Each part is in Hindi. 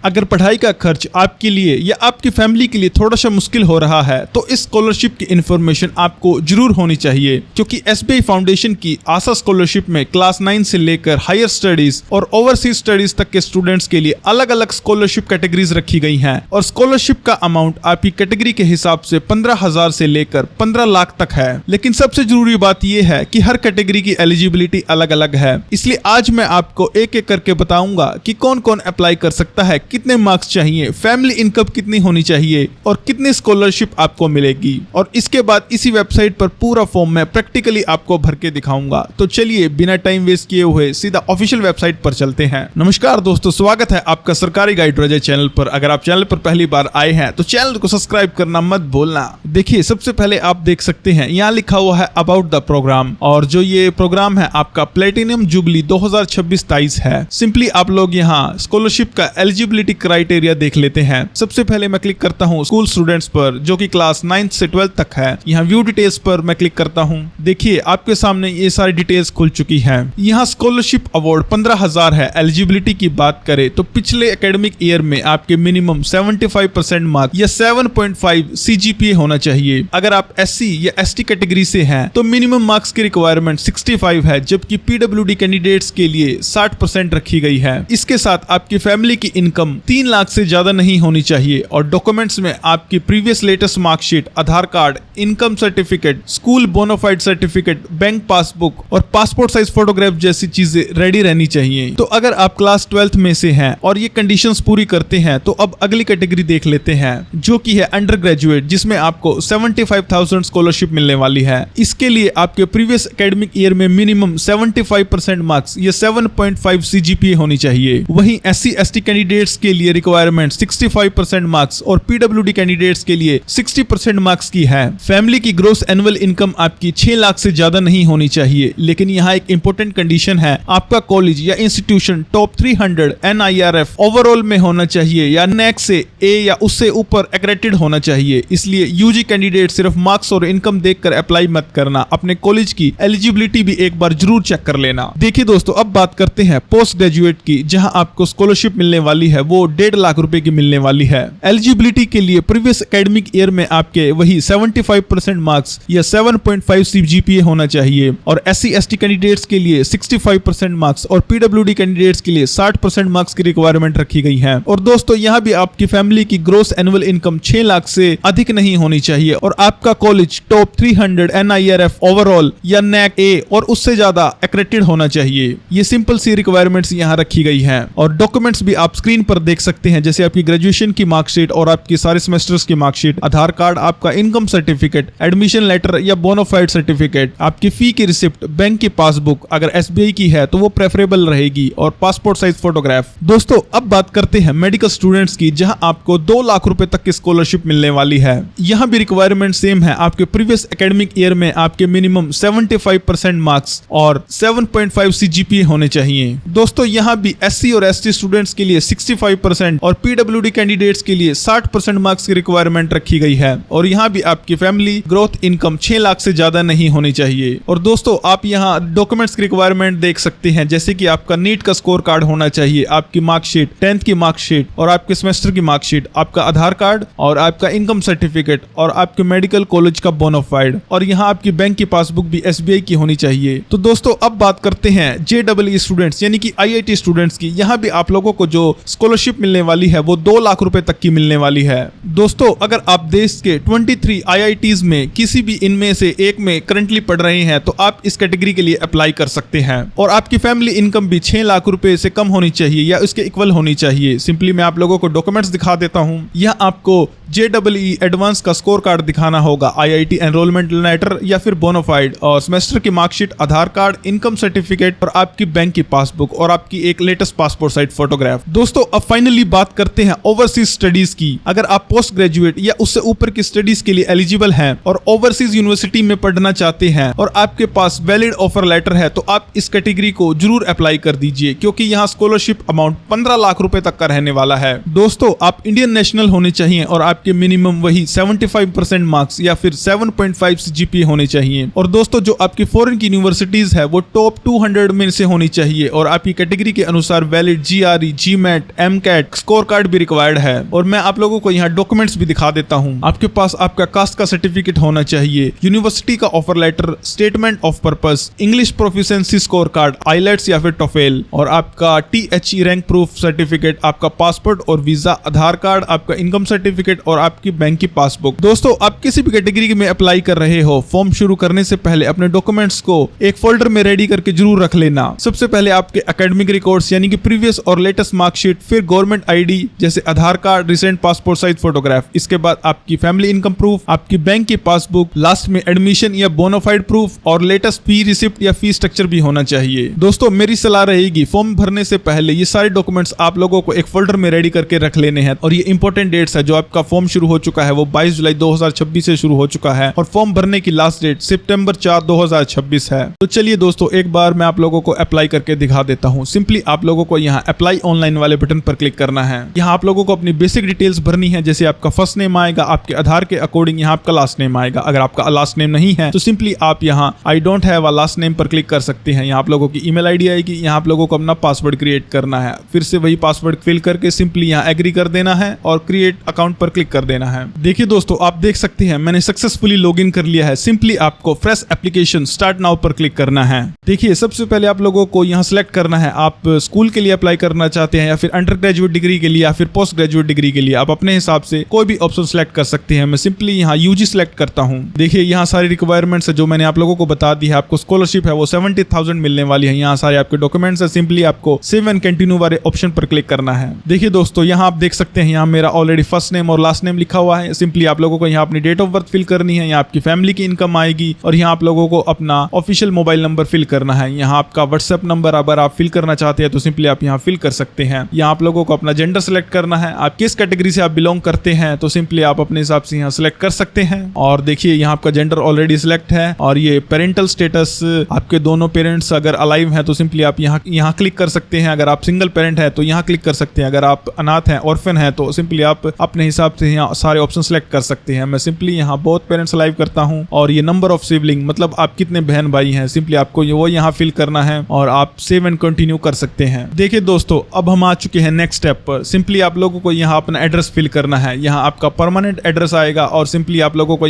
अगर पढ़ाई का खर्च आपके लिए या आपकी फैमिली के लिए थोड़ा सा मुश्किल हो रहा है तो इस स्कॉलरशिप की इन्फॉर्मेशन आपको जरूर होनी चाहिए, क्योंकि एसबीआई फाउंडेशन की आशा स्कॉलरशिप में क्लास 9 से लेकर हायर स्टडीज और ओवरसीज स्टडीज तक के स्टूडेंट्स के लिए अलग अलग स्कॉलरशिप कैटेगरीज रखी गई हैं और स्कॉलरशिप का अमाउंट आपकी कैटेगरी के हिसाब से 15,000 से लेकर 15 लाख तक है। लेकिन सबसे जरूरी बात यह है कि हर कैटेगरी की एलिजिबिलिटी अलग अलग है, इसलिए आज मैं आपको एक एक करके बताऊंगा कि कौन कौन अप्लाई कर सकता है, कितने मार्क्स चाहिए, फैमिली इनकम कितनी होनी चाहिए और कितनी स्कॉलरशिप आपको मिलेगी। और इसके बाद इसी वेबसाइट पर पूरा फॉर्म मैं प्रैक्टिकली आपको भर के दिखाऊंगा। तो चलिए बिना टाइम वेस्ट किए हुए सीधा ऑफिशियल वेबसाइट पर चलते हैं। नमस्कार दोस्तों, स्वागत है आपका सरकारी गाइड रजय चैनल पर। अगर आप चैनल पर पहली बार आए हैं तो चैनल को सब्सक्राइब करना मत भूलना। देखिए, सबसे पहले आप देख सकते हैं यहाँ लिखा हुआ है अबाउट द प्रोग्राम, और जो ये प्रोग्राम है आपका प्लेटिनम जुबली 2026-23 है। सिंपली आप लोग यहाँ स्कॉलरशिप का एलिजिबिलिटी क्राइटेरिया देख लेते हैं। सबसे पहले मैं क्लिक करता हूँ स्कूल स्टूडेंट्स पर, जो कि क्लास 9 से 12 तक है। यहाँ व्यू डिटेल्स पर मैं क्लिक करता हूँ। देखिए आपके सामने ये सारी डिटेल्स खुल चुकी है। यहाँ स्कॉलरशिप अवार्ड 15,000 है। एलिजिबिलिटी की बात करें तो पिछले एकेडमिक ईयर में आपके मिनिमम 75% मार्क्स या 7.5 CGPA होना चाहिए। अगर आप SC या ST कैटेगरी से हैं तो मिनिमम मार्क्स की रिक्वायरमेंट 65 है, जबकि PWD कैंडिडेट्स के लिए 60% रखी गई है। इसके साथ आपकी फैमिली की इनकम 3 लाख से ज्यादा नहीं होनी चाहिए और डॉक्यूमेंट्स में आपकी previous latest marksheet, Aadhaar card, income certificate, school bonafide certificate, bank passbook और पासपोर्ट साइज फोटोग्राफ जैसी चीजें रेडी रहनी चाहिए। तो अगर आप क्लास 12th में से हैं और ये कंडीशंस पूरी करते हैं तो अब अगली कैटेगरी देख लेते हैं, जो कि है अंडर ग्रेजुएट, जिसमें आपको 75,000 स्कॉलरशिप मिलने वाली है। इसके लिए आपके प्रीवियस एकेडमिक ईयर में मिनिमम 75% मार्क्स या 7.5 CGPA होनी चाहिए। वहीं SC ST कैंडिडेट्स के लिए रिक्वायरमेंट 65% मार्क्स और PWD कैंडिडेट्स के लिए 60% मार्क्स की है। फैमिली की ग्रोस एनुअल इनकम आपकी 6 लाख से ज्यादा नहीं होनी चाहिए। लेकिन यहाँ एक इंपॉर्टेंट कंडीशन है, आपका कॉलेज या इंस्टीट्यूशन टॉप 300 NIRF ओवरऑल में होना चाहिए या NAC से A या उससे ऊपर एक्रेडिटेड होना चाहिए। इसलिए UG कैंडिडेट सिर्फ मार्क्स और इनकम देखकर अप्लाई मत करना, अपने कॉलेज की एलिजिबिलिटी भी एक बार जरूर चेक कर लेना। देखिए दोस्तों, अब बात करते हैं पोस्ट ग्रेजुएट की, जहां आपको स्कॉलरशिप मिलने वाली है वो 1.5 लाख रुपए की मिलने वाली है। एलिजिबिलिटी के लिए प्रीवियस एकेडमिक ईयर में आपके वही 75% मार्क्स या 7.5 CGPA होना चाहिए और SC ST कैंडिडेट्स के लिए 65% मार्क्स और PWD कैंडिडेट्स के लिए 60% मार्क्स की रिक्वायरमेंट रखी गई है। और दोस्तों, यहाँ भी आपकी फैमिली की ग्रोस एनुअल इनकम 6 लाख से अधिक नहीं होनी चाहिए और आपका कॉलेज टॉप 300 NIRF ओवरऑल या NAC A और उससे ज्यादा एक्रेडिटेड होना चाहिए। ये सिंपल सी रिक्वायरमेंट्स यहाँ रखी गई है और डॉक्यूमेंट्स भी आप स्क्रीन पर देख सकते हैं, जैसे आपकी ग्रेजुएशन की मार्कशीट और आपकी सारे सेमेस्टर्स की मार्कशीट, आधार कार्ड, आपका इनकम सर्टिफिकेट, एडमिशन लेटर या बोनाफाइड सर्टिफिकेट, आपकी फी की रिसिप्ट, बैंक की पासबुक, अगर SBI की है तो वो प्रेफरेबल रहेगी, और पासपोर्ट साइज फोटोग्राफ। दोस्तों, अब बात करते हैं मेडिकल स्टूडेंट्स की, जहां आपको 2 लाख रुपए तक की स्कॉलरशिप मिलने वाली है। यहाँ भी रिक्वायरमेंट सेम है, आपके प्रीवियस एकेडमिक ईयर में आपके मिनिमम 75% मार्क्स और 7.5 CGPA होने चाहिए। दोस्तों, यहाँ भी SC और ST स्टूडेंट्स के लिए 65% और PWD कैंडिडेट्स के लिए 60% मार्क्स की रिक्वायरमेंट रखी गई है और यहाँ भी आपकी फैमिली ग्रोथ इनकम 6 लाख से ज्यादा नहीं होनी चाहिए। और दोस्तों, आप यहाँ डॉक्यूमेंट्स की रिक्वायरमेंट देख सकते हैं, जैसे कि आपका नीट का स्कोर कार्ड होना चाहिए, आपकी मार्कशीट, 10th की मार्कशीट और आपके सेमेस्टर की मार्कशीट, आपका आधार कार्ड और आपका इनकम सर्टिफिकेट और आपके मेडिकल कॉलेज का बोनाफाइड, और यहाँ आपकी बैंक की पासबुक भी SBI की होनी चाहिए। तो दोस्तों, अब बात करते हैं JEE स्टूडेंट्स यानी कि IIT स्टूडेंट्स की। यहाँ भी आप लोगों को जो स्कॉलरशिप मिलने वाली है वो 2 लाख रुपए तक की मिलने वाली है। दोस्तों, अगर आप देश के 23 IITs में किसी भी इनमें से एक में करंटली पढ़ रहे हैं तो आप इस कैटेगरी के लिए अप्लाई कर सकते हैं और आपकी फैमिली इनकम भी 6 लाख रुपए से कम होनी चाहिए या उसके इक्वल होनी चाहिए। सिंपली मैं आप लोगों को डॉक्यूमेंट्स दिखा देता हूं। यह आपको JEE एडवांस का स्कोर कार्ड दिखाना होगा, IIT एनरोलमेंट लेटर या फिर बोनाफाइड, और सेमेस्टर की marksheet, Aadhaar card, income certificate और आपकी बैंक की पासबुक और आपकी एक लेटेस्ट पासपोर्ट साइज फोटोग्राफ। दोस्तों, अब फाइनली बात करते हैं ओवरसीज स्टडीज की। अगर आप पोस्ट ग्रेजुएट या उससे ऊपर की स्टडीज के लिए एलिजिबल हैं और ओवरसीज यूनिवर्सिटी में पढ़ना चाहते हैं और आपके पास वैलिड ऑफर लेटर है तो आप इस कैटेगरी को जरूर अप्लाई कर दीजिए, क्योंकि यहाँ स्कॉलरशिप अमाउंट 15 लाख रुपए तक का रहने वाला है। दोस्तों, आप इंडियन नेशनल होने चाहिए और आपके मिनिमम वही 75% मार्क्स या फिर 7.5 CGPA होने चाहिए। और दोस्तों, जो आपकी फॉरेन की यूनिवर्सिटीज है वो टॉप 200 में से होनी चाहिए और आपकी कैटेगरी के अनुसार valid GRE, GMAT, MCAT score card भी रिक्वायर्ड है। और मैं आप लोगों को यहाँ डॉक्यूमेंट्स भी दिखा देता हूँ। आपके पास आपका कास्ट का सर्टिफिकेट होना चाहिए, यूनिवर्सिटी का offer letter, statement of purpose, English proficiency score card, IELTS या फिर टोफेल, और आपका THE रैंक प्रूफ सर्टिफिकेट, आपका पासपोर्ट और वीजा, आधार कार्ड, आपका इनकम सर्टिफिकेट और आपकी बैंक की पासबुक। दोस्तों, आप किसी भी कैटेगरी में अप्लाई कर रहे हो, फॉर्म शुरू करने से पहले अपने डॉक्यूमेंट्स को एक फोल्डर में रेडी करके जरूर रख लेना। सबसे पहले आपके एकेडमिक रिकॉर्ड्स यानी कि प्रीवियस और लेटेस्ट मार्कशीट, फिर गवर्नमेंट ID जैसे Aadhaar card, recent passport size photograph, इसके बाद आपकी फैमिली इनकम प्रूफ, आपकी बैंक की पासबुक, लास्ट में एडमिशन या बोनाफाइड प्रूफ और लेटेस्ट फी रिसिप्ट या फी स्ट्रक्चर भी होना चाहिए। दोस्तों, मेरी सलाह रहेगी फॉर्म भरने से पहले ये सारे डॉक्यूमेंट्स आप लोगों को एक फोल्डर में रेडी करके रख लेने हैं। और ये इंपॉर्टेंट डेट्स है, जो आपका फॉर्म शुरू हो चुका है वो 22 जुलाई 2026 से शुरू हो चुका है और फॉर्म भरने की लास्ट डेट सितंबर 4, 2026 है। तो चलिए दोस्तों, एक बार मैं आप लोगों को अप्लाई करके दिखा देता हूँ। सिंपली आप लोगों को यहाँ अप्लाई ऑनलाइन वाले बटन पर क्लिक करना है। यहाँ आप लोगों को अपनी बेसिक डिटेल्स भरनी है, जैसे आपका फर्स्ट नेम आएगा, आपके आधार के अकॉर्डिंग यहाँ आपका लास्ट नेम आएगा। अगर आपका लास्ट नेम नहीं है तो सिंपली आप यहाँ I don't have a last name पर क्लिक कर सकते हैं। यहाँ आप लोगों की ईमेल आईडी आएगी, यहाँ आप लोगों को अपना पासवर्ड क्रिएट करना है, फिर से वही पासवर्ड फिल करके सिंपली यहाँ एग्री कर देना है और क्रिएट अकाउंट पर क्लिक कर देना है। देखिए दोस्तों, आप देख सकते हैं मैंने सक्सेसफुली लॉगिन कर लिया है। सिंपली आपको फ्रेश एप्लीकेशन स्टार्ट नाउ पर क्लिक करना है। देखिए, सबसे पहले आप लोगों को यहाँ सिलेक्ट करना है, आप स्कूल के लिए अप्लाई करना चाहते हैं या फिर अंडर ग्रेजुएट डिग्री के लिए या फिर पोस्ट ग्रेजुएट डिग्री के लिए। आप अपने हिसाब से कोई भी ऑप्शन सिलेक्ट कर सकते हैं। मैं सिंपली यहाँ UG सिलेक्ट करता हूँ। देखिए, यहाँ सारी रिक्वायरमेंट्स है जो मैंने आप लोगों को बता दी है। आपको स्कॉलरशिप है वो 70,000 मिलने वाली है। यहाँ सारे आपके डॉक्यूमेंट्स है, सिंपली आपको सेव एंड कंटिन्यू वाले ऑप्शन पर क्लिक करना है। देखिए दोस्तों, यहाँ आप देख सकते हैं यहाँ मेरा ऑलरेडी फर्स्ट नेम और लास्ट नेम लिखा हुआ है। सिंपली आप लोगों को यहाँ अपनी डेट ऑफ बर्थ फिल करनी है, यहाँ आपकी फैमिली की इनकम आएगी और यहाँ आप लोगों को अपना ऑफिशियल मोबाइल नंबर फिल करना है। यहाँ आपका व्हाट्सएप नंबर अगर आप फिल करना चाहते हैं तो सिंपली आप यहाँ फिल कर सकते हैं। यहाँ आप लोगों को अपना जेंडर सेलेक्ट करना है, आप किस कैटेगरी से आप बिलोंग करते हैं तो सिंपली आप अपने हिसाब से यहाँ सेलेक्ट कर सकते हैं। और देखिए, यहाँ आपका जेंडर ऑलरेडी सिलेक्ट है और ये पेरेंटल स्टेटस, आपके दोनों पेरेंट्स अगर अलाइव हैं तो सिंपली आप यहाँ क्लिक कर सकते हैं। अगर आप सिंगल पेरेंट है तो यहाँ क्लिक कर सकते हैं। अगर आप अनाथ हैं, ऑर्फन है तो सिंपली आप अपने हिसाब से यहाँ सारे ऑप्शन सेलेक्ट कर सकते हैं। मैं सिंपली यहाँ बोथ पेरेंट्स अलाइव करता हूँ और ये नंबर ऑफ सिबलिंग मतलब आप कितने बहन भाई हैं सिंपली आपको वो यहाँ फिल करना है और आप सेव एंड कंटिन्यू कर सकते हैं। देखिए दोस्तों, अब हम आ चुके हैं नेक्स्ट स्टेप पर। सिंपली आप लोगों को यहाँ अपना एड्रेस फिल करना है। यहाँ आपका परमानेंट एड्रेस आएगा और सिंपली आप लोगों को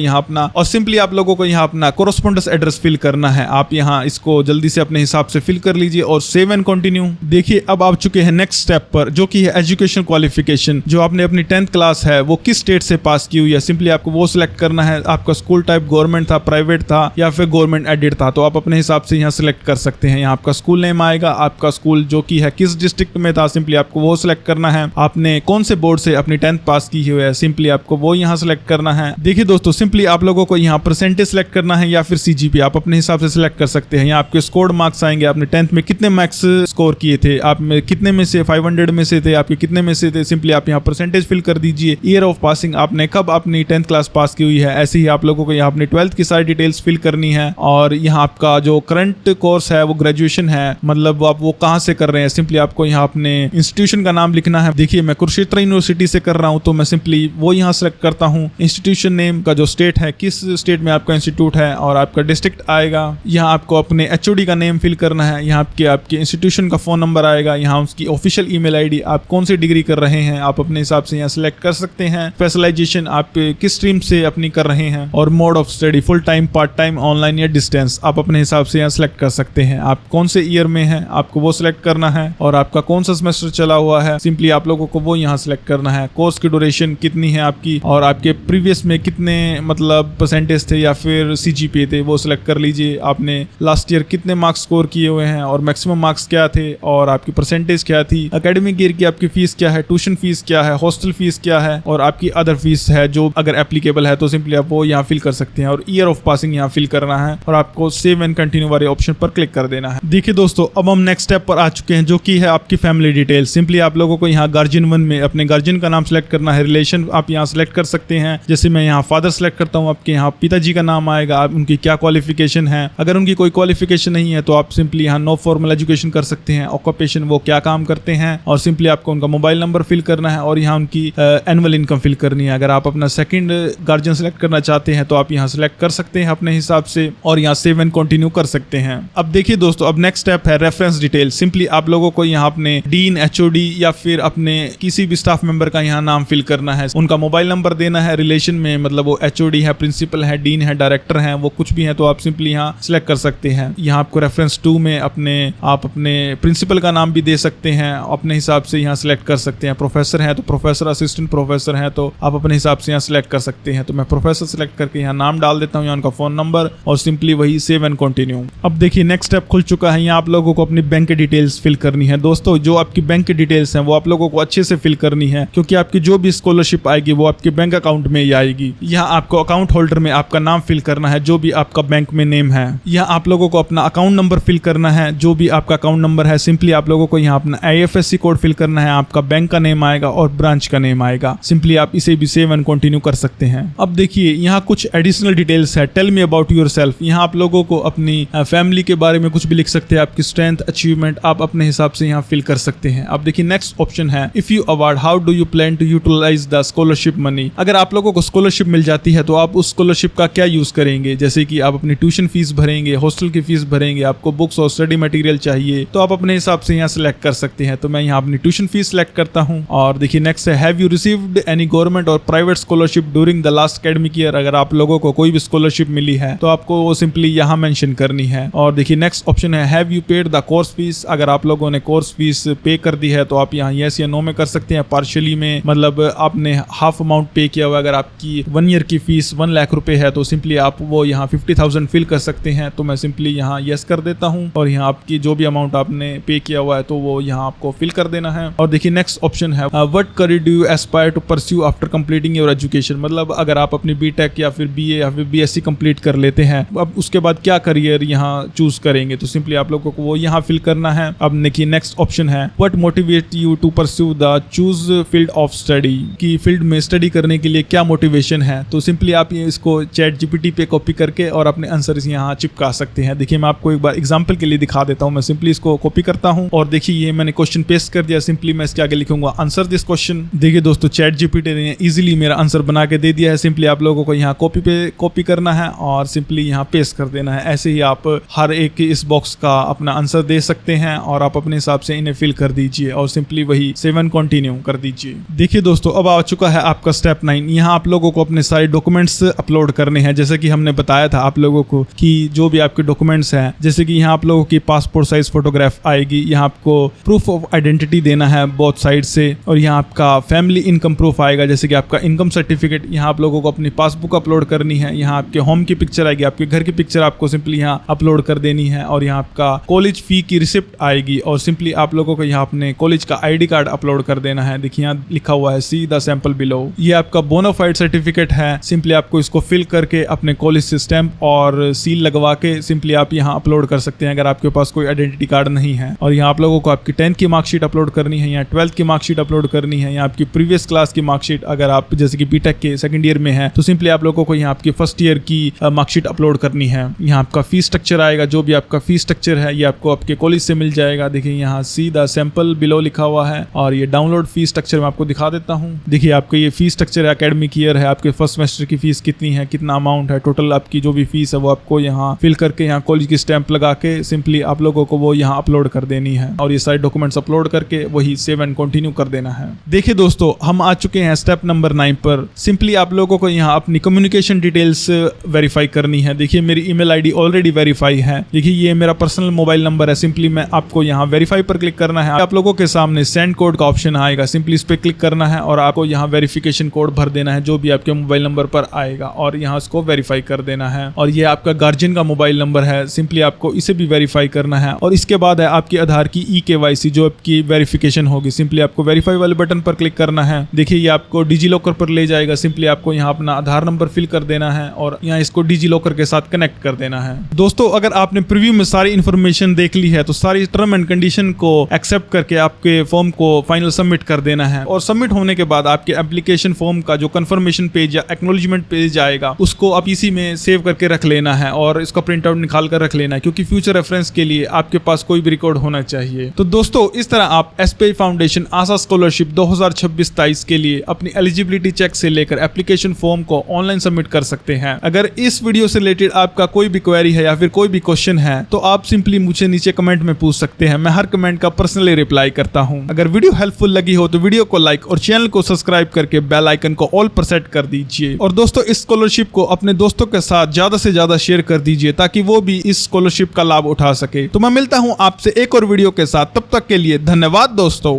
यहाँ अपना कोरस्पोंडेंस एड्रेस फिल करना है। आप यहाँ इसको जल्दी से अपने हिसाब से फिल कर लीजिए और सेव एंड कंटिन्यू। देखिए, अब आप चुके हैं नेक्स्ट स्टेप पर, जो कि है एजुकेशन क्वालिफिकेशन। जो आपने अपनी 10th क्लास है वो किस स्टेट से पास की हुई है, सिंपली आपको वो सिलेक्ट करना है। आपका स्कूल टाइप गवर्नमेंट था, प्राइवेट था या फिर गवर्नमेंट एडेड था, तो आप अपने हिसाब से यहाँ सिलेक्ट कर सकते हैं। यहाँ आपका स्कूल नेम आएगा, आपका स्कूल जो कि है किस डिस्ट्रिक्ट में था, सिंपली आपको वो सिलेक्ट करना है। आपने कौन से बोर्ड से अपनी 10th पास की हुई है, सिंपली आपको वो यहाँ सिलेक्ट करना है। देखिए दोस्तों, सिंपली आप लोगों को यहाँ परसेंटेज सिलेक्ट करना है या फिर CGP आप अपने हिसाब से सिलेक्ट कर सकते हैं। यहाँ आपके स्कोर्ड मार्क्स आएंगे, आपने 10th में कितने मार्क्स स्कोर किए थे, आप में कितने में से 500 में से थे, आपके कितने में से थे, सिंपली आप यहाँ परसेंटेज फिल कर दीजिए। ईयर ऑफ पासिंग, आपने कब अपनी 10th क्लास पास की हुई है। ऐसे ही आप लोगों को यहाँ अपनी 12th की सारी डिटेल्स फिल करनी है और यहाँ आपका जो करंट कोर्स है वो ग्रेजुएशन है, मतलब आप वो कहाँ से कर रहे हैं, सिंपली आपको यहाँ अपने इंस्टीट्यूशन का नाम लिखना है। देखिए, मैं कुरुक्षेत्र यूनिवर्सिटी से कर रहा हूँ तो मैं सिंपली वो यहाँ सेलेक्ट करता हूँ। इंस्टीट्यूशन नेम का जो स्टेट है, किस स्टेट में आपका इंस्टीट्यूट है और आपका डिस्ट्रिक्ट आएगा। यहाँ आपको अपने HOD का नेम फिल करना है। यहाँ आपके इंस्टीट्यूशन का फोन नंबर आएगा, यहाँ उसकी ऑफिशियल ईमेल आईडी, आप कौन सी डिग्री कर रहे हैं आप अपने हिसाब से यहाँ सेलेक्ट कर सकते हैं। स्पेशलाइजेशन आप किस स्ट्रीम से अपनी कर रहे हैं और mode of study full time, part time, online या डिस्टेंस आप अपने हिसाब से यहाँ सेलेक्ट कर सकते हैं। आप कौन से ईयर में हैं आपको वो सिलेक्ट करना है और आपका कौन सा सेमेस्टर चला हुआ है, सिंपली आप लोगों को वो यहाँ सेलेक्ट करना है। कोर्स की ड्यूरेशन कितनी है आपकी और आपके प्रीवियस में कितने मतलब परसेंटेज थे या फिर CGPA थे वो सिलेक्ट कर लीजिए। आपने लास्ट ईयर कितने मार्क्स स्कोर किए हुए हैं और मैक्सिमम मार्क्स क्या थे और आपकी परसेंटेज क्या थी। एकेडमिक ईयर की आपकी फीस क्या है, ट्यूशन फीस क्या है, हॉस्टल फीस क्या है और आपकी अदर फीस है जो अगर एप्लीकेबल है तो सिंपली आप वो यहाँ फिल कर सकते हैं और ईयर ऑफ पासिंग यहाँ फिल करना है और आपको सेव एंड कंटिन्यू वाले ऑप्शन पर क्लिक कर देना है। देखिए दोस्तों, अब हम नेक्स्ट स्टेप पर आ चुके हैं जो कि है आपकी फैमिली डिटेल। सिंपली आप लोगों को यहाँ गार्जियन 1 में अपने गार्जियन का नाम सेलेक्ट करना है। रिलेशन आप यहाँ सेलेक्ट कर सकते हैं, जैसे मैं यहाँ फादर सेलेक्ट करता हूँ, आपके यहाँ पिताजी का नाम आएगा, आप उनकी क्या क्वालिफिकेशन है। अगर उनकी कोई क्वालिफिकेशन नहीं है तो आप सिंपली यहाँ नो फॉर्मल एजुकेशन कर सकते हैं। ऑक्यूपेशन वो क्या काम करते हैं और सिंपली आपको उनका मोबाइल नंबर फिल करना है और यहाँ उनकी एनुअल इनकम फिल करनी है। अगर आप अपना सेकंड गार्जियन सेलेक्ट करना चाहते हैं तो आप यहाँ सेलेक्ट कर सकते हैं अपने हिसाब से और यहाँ सेव एंड कंटिन्यू कर सकते हैं। अब देखिए दोस्तों, अब नेक्स्ट स्टेप है रेफरेंस डिटेल। सिंपली आप लोगों को यहाँ अपने डीन, HOD या फिर अपने किसी भी स्टाफ मेंबर का यहाँ नाम फिल करना है, उनका मोबाइल नंबर देना है, रिलेशन में मतलब वो HOD है, प्रिंसिपल है, डीन है, डायरेक्टर है, वो कुछ भी है तो आप सिंपली यहाँ सिलेक्ट कर सकते हैं। यहाँ आपको रेफरेंस 2 में आप अपने प्रिंसिपल का नाम भी दे सकते हैं, अपने हिसाब से यहाँ सिलेक्ट कर सकते हैं। प्रोफेसर है तो प्रोफेसर, असिस्टेंट प्रोफेसर है तो आप अपने हिसाब से यहाँ सिलेक्ट कर सकते हैं। तो मैं प्रोफेसर सिलेक्ट करके यहाँ नाम डाल देता हूँ, यहाँ उनका फोन नंबर और सिंपली वही सेव एंड कंटिन्यू। अब देखिए नेक्स्ट स्टेप खुल चुका है। यहाँ आप लोगों को अपनी बैंक की डिटेल्स फिल करनी है। दोस्तों जो आपकी बैंक की डिटेल्स हैं वो आप लोगों को अच्छे से फिल करनी है, क्योंकि आपकी जो भी स्कॉलरशिप आएगी वो आपके बैंक अकाउंट में ही आएगी। यहाँ आपको अकाउंट होल्डर में आपका नाम फिल करना है, जो भी आपका बैंक में नेम है। यहाँ आप लोगों को अपना अकाउंट नंबर फिल करना है, जो भी आपका अकाउंट नंबर है। सिंपली आप लोगों को यहाँ अपना IFSC कोड फिल करना है, आपका बैंक का नेम आएगा और ब्रांच का नेम आएगा। सिंपली आप इसे भी सेव एंड कंटिन्यू कर सकते हैं। अब देखिए यहाँ कुछ एडिशनल डिटेल्स है। Tell me about yourself. यहाँ आप लोगों को अपनी फैमिली के बारे में कुछ भी लिख सकते हैं, आपकी स्ट्रेंथ, अचीवमेंट आप अपने हिसाब से यहाँ फिल कर सकते हैं। अब देखिए नेक्स्ट ऑप्शन है if you award how do you plan to utilize the scholarship money. अगर आप लोगों को स्कॉलरशिप मिल जाती है तो आप उस स्कॉलरशिप का क्या यूज करेंगे, जैसे कि आप अपनी ट्यूशन फीस भरेंगे, हॉस्टल की फीस भरेंगे, आपको बुक्स और स्टडी मटेरियल चाहिए, तो आप अपने हिसाब से यहाँ सिलेक्ट कर सकते हैं। तो मैं यहाँ अपनी ट्यूशन फीस सिलेक्ट करता हूँ। और देखिए नेक्स्ट है have you received any government और private scholarship during the last academic year. अगर आप लोगों को कोई भी स्कॉलरशिप मिली है तो आपको वो सिंपली यहाँ मेंशन करनी है। और देखिए नेक्स्ट ऑप्शन है have you paid the course fees. अगर आप लोगों ने कोर्स फीस पे कर दी है तो आप यहाँ यस या नो में कर सकते हैं। पार्शियली में मतलब आपने हाफ अमाउंट पे किया हुआ, अगर आपकी 1 ईयर की फीस 1 लाख रुपए है तो सिंपली आप वो यहाँ 50,000 फिल कर सकते हैं। तो मैं सिंपली यहाँ यस कर देता हूँ और यहाँ आपकी जो भी अमाउंट आपने पे किया हुआ है तो वो यहाँ आपको फिल कर देना है। और देखिए नेक्स्ट ऑप्शन है what career do you aspire to pursue after completing your education. मतलब अगर आप अपनी BTech या फिर BA या फिर BSc कंप्लीट कर लेते हैं, अब उसके बाद क्या करियर यहाँ चूज करेंगे, तो सिंपली आप लोगों को वो यहाँ फिल करना है। अब देखिए नेक्स्ट ऑप्शन है what motivate you to pursue the choose field of study. की फील्ड में स्टडी करने के लिए क्या मोटिवेशन है, तो सिंपली आप ये इसको ChatGPT पे कॉपी करके और अपने आंसर यहाँ चिपका सकते हैं। देखिए मैं आपको एक बार एग्जांपल के लिए दिखा देता हूँ। मैं सिंपली इसको कॉपी करता हूँ और देखिए ये मैंने क्वेश्चन पेस्ट कर दिया। सिंपली मैं इसके आगे लिखूंगा आंसर दिस क्वेश्चन। देखिए दोस्तों ChatGPT ने इजीली मेरा आंसर बना के दे दिया है। सिंपली आप लोगों को यहाँ कॉपी करना है और सिंपली यहाँ पेस्ट कर देना है। ऐसे ही आप हर एक इस बॉक्स का अपना आंसर दे सकते हैं और आप अपने हिसाब से इन्हें फिल कर दीजिए और सिंपली वही सेव एंड कंटिन्यू कर दीजिए। देखिए दोस्तों अब आ चुका है आपका स्टेप 9। यहाँ आप लोगों को अपने सारे डॉक्यूमेंट्स अपलोड करने हैं। जैसे कि हमने बताया था आप लोगों को कि जो भी आपके डॉक्यूमेंट्स हैं, जैसे कि यहाँ आप लोगों की पासपोर्ट साइज फोटोग्राफ आएगी, यहाँ आपको प्रूफ ऑफ आइडेंटिटी देना है बोथ साइड से, और यहाँ आपका फैमिली इनकम प्रूफ आएगा जैसे कि आपका इनकम सर्टिफिकेट। यहाँ आप लोगों को अपनी पासबुक अपलोड करनी है। यहाँ आपके होम की पिक्चर आएगी, आपके घर की पिक्चर आपको सिंपली यहाँ अपलोड कर देनी है। और यहाँ आपका कॉलेज फी की रिसिप्ट आएगी और सिंपली आप लोगों को यहाँ अपने कॉलेज का ID कार्ड अपलोड कर देना है। देखिए यहाँ लिखा हुआ है सी द सैंपल बिलो। ये आपका बोनाफाइड सर्टिफिकेट है। सिंपली आपको इसको फिल करके अपने कॉलेज से स्टैंप और सील लगवा के सिंपली आप यहाँ अपलोड कर सकते हैं अगर आपके पास कोई आइडेंटिटी कार्ड नहीं है। और यहाँ आप लोगों को आपकी 10th की मार्कशीट अपलोड करनी है, यहाँ 12th की मार्कशीट अपलोड करनी है, यहाँ आपकी प्रीवियस क्लास की मार्कशीट अगर आप जैसे कि BTech के 2nd ईयर में है तो सिंपली आप लोगों को यहाँ आपकी 1st ईयर की मार्कशीट अपलोड करनी है। यहाँ आपका फीस स्ट्रक्चर आएगा, जो भी आपका फीस स्ट्रक्चर है ये आपको आपके कॉलेज से मिल जाएगा। देखिए यहाँ सी द सैंपल बिलो लिखा हुआ है और ये डाउनलोड फीस स्ट्रक्चर मैं आपको दिखा देता हूँ। देखिए आपका ये फीस स्ट्रक्चर है, एकेडमिक ईयर है, आपके फर्स्ट सेमेस्टर की फीस कितनी है, कितना अमाउंट है, टोटल आपकी जो भी फीस है वो आपको यहाँ फिल करके यहाँ कॉलेज की स्टैंप लगा के सिंपली आप लोगों को वो यहाँ अपलोड कर देनी है और ये सारे डॉक्यूमेंट्स अपलोड करके वही सेव एंड कंटिन्यू कर देना है। देखिए दोस्तों हम आ चुके हैं स्टेप नंबर 9 पर। सिंपली आप लोगों को यहाँ अपनी कम्युनिकेशन डिटेल्स वेरीफाई करनी है। देखिए मेरी ईमेल आईडी ऑलरेडी वेरीफाई है। देखिए ये मेरा पर्सनल मोबाइल नंबर है। सिंपली मैं आपको यहाँ वेरीफाई पर क्लिक करना है। आप लोगों के सामने सेंड कोड का ऑप्शन आएगा, सिंपली इस पे क्लिक करना है और आपको यहाँ वेरिफिकेशन कोड भर देना है जो भी आपके मोबाइल नंबर पर आएगा और यहाँ इसको वेरीफाई कर देना है। और ये आपका गार्जियन का मोबाइल नंबर है, सिंपली आपको इसे भी वेरीफाई करना है। और इसके बाद है आपके आधार की eKYC जो आपकी वेरिफिकेशन होगी। सिंपली आपको वेरीफाई वाले बटन पर क्लिक करना है। देखिए ये आपको डिजीलॉकर पर ले जाएगा। सिंपली आपको यहाँ अपना आधार नंबर फिल कर देना है और यहाँ इसको डिजीलॉकर के साथ कनेक्ट कर देना है। दोस्तों अगर आपने प्रीव्यू में सारी इन्फॉर्मेशन देख ली है तो सारी टर्म एंड कंडीशन को एक्सेप्ट करके आपके फॉर्म को फाइनल सबमिट कर देना है। और सबमिट होने के बाद आपके एप्लीकेशन फॉर्म का जो कंफर्मेशन पेज या एक्नॉलेजमेंट पेज आएगा उसको आप इसी में सेव करके रख लेना है और इसका प्रिंट आउट निकाल कर रख लेना है, क्योंकि फ्यूचर रेफरेंस के लिए आपके पास कोई भी रिकॉर्ड होना चाहिए। तो दोस्तों इस तरह आप SBI फाउंडेशन आशा स्कॉलरशिप 2026-23 के लिए अपनी एलिजिबिलिटी चेक से लेकर एप्लीकेशन फॉर्म को ऑनलाइन सबमिट कर सकते हैं। अगर इस वीडियो से रिलेटेड आपका कोई भी क्वेरी है या फिर कोई भी क्वेश्चन है तो आप सिंपली मुझे नीचे कमेंट में पूछ सकते हैं। मैं हर कमेंट का पर्सनली रिप्लाई करता चाहता हूँ। अगर वीडियो हेल्पफुल लगी हो तो वीडियो को लाइक और चैनल को सब्सक्राइब करके बेल आइकन को ऑल पर सेट कर दीजिए। और दोस्तों, इस स्कॉलरशिप को अपने दोस्तों के साथ ज्यादा से ज्यादा शेयर कर दीजिए ताकि वो भी इस स्कॉलरशिप का लाभ उठा सके। तो मैं मिलता हूँ आपसे एक और वीडियो के साथ, तब तक के लिए धन्यवाद दोस्तों।